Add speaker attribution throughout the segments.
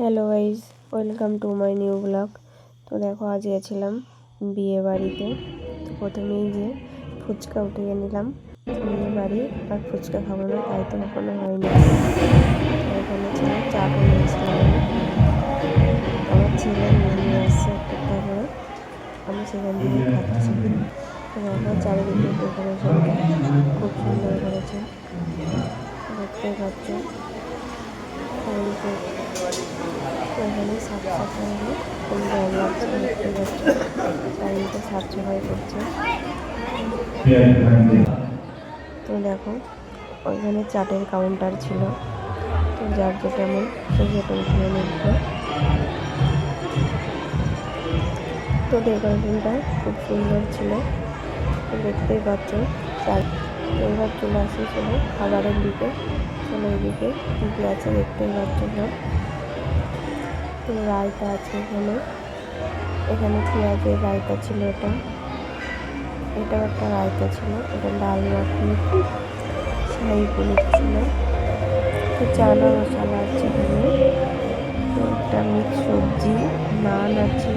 Speaker 1: Hello guys, welcome to my new blog. তো দেখো, আজ গেছিলাম বিয়ে বাড়িতে। তো প্রথমেই যে ফুচকা উঠে নিলাম। বিয়ে বাড়ি আর ফুচকা খাবো না তাই তো কখনো হয়নি। তো এখানে ছিল চাটও নিয়েছিলাম আমি। আমার ছেলে নিয়ে আসছে একটা করে, আমি সেখান থেকে খাচ্ছি। তো দেখো, চারিদিকে ডেকোরেশনটা খুব সুন্দর করেছে, দেখতে পাচ্ছ। এখানে সাফ সাফাই সুন্দর লাগছে, দেখতে পাচ্ছ। চারিদিকে সাফ সাফাই করছে। তো দেখো, ওইখানে চাটের কাউন্টার ছিল, তো যার যেটা মন সে সেটা উঠিয়ে নিচ্ছে। তো ডেকোরেশনটা খুব সুন্দর ছিল, তো দেখতেই পাচ্ছ। এবার চলে আসি চলো খাবারের দিকে। চলো এদিকে কী কী আছে দেখতেই পাচ্ছ সব। তো রায়তা আছে এখানে পেঁয়াজের রায়তা ছিল। এটাও একটা রায়তা ছিল। এটা ডাল মাখনি, শাহি পনির ছিল। তো চানা মশলা আছে এখানে। তো একটা মিক্স সবজি, নান আছে,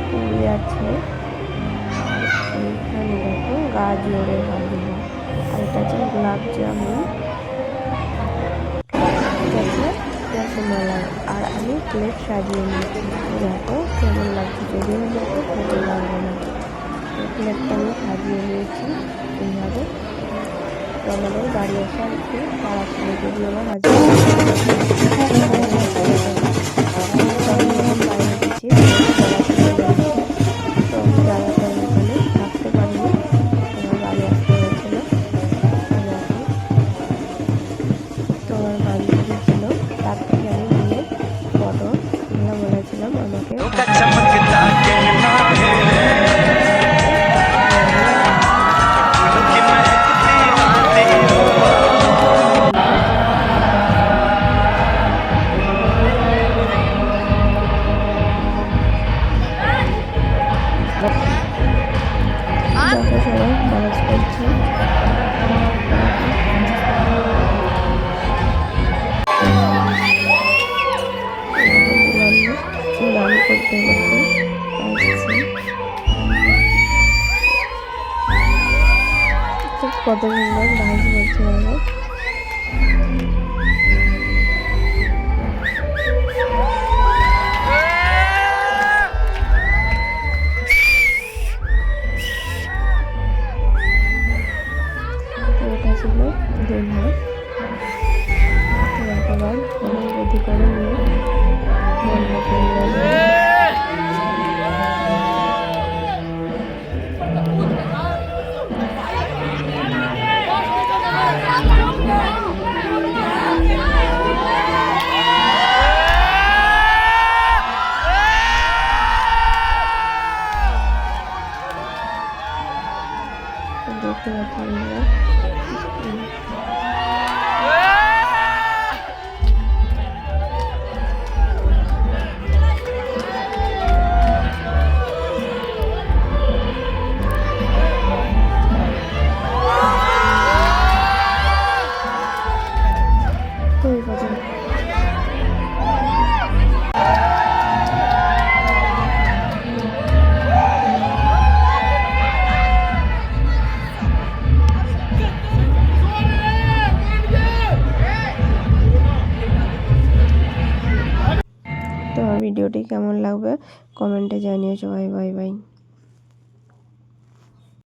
Speaker 1: পুরি আছে। আর এইখানে দেখো গাজরের হালুয়া, আর এটা আছে গোলাপ জামুন, রসমালাই। আর আমি প্লেট সাজিয়ে নিয়েছি। দেখো কেমন লাগছে, যদি দেখো খেতে লাগবে না। প্লেটটা আমি সাজিয়ে নিয়েছি এইভাবে। তো আমাদের বাড়ি আসা একটু তাড়াতাড়ি, যদি আমার হাজবেন্ড বাইরে গেছি, তো আমি তাড়াতাড়ি ওখানে থাকতে পারিনি, তোমার বাড়ি আসতে হয়েছিল। দেখো, তো আমার বান্ধবী ছিল, তার থেকে আমি নিয়ে ফটো বলেছিলাম আমাকে। দেখো সবাই নামাজ পড়ছে। গান করতে করতে আসছে। কত সুন্দর ডান্স করছে দেখো। এটা ছিল দোলনা। তো একবার আমি রেডি করে নিয়ে দেখতে পাচ্ছি। তো ভিডিওটি কেমন লাগবে কমেন্টে জানিও সবাই। Bye bye.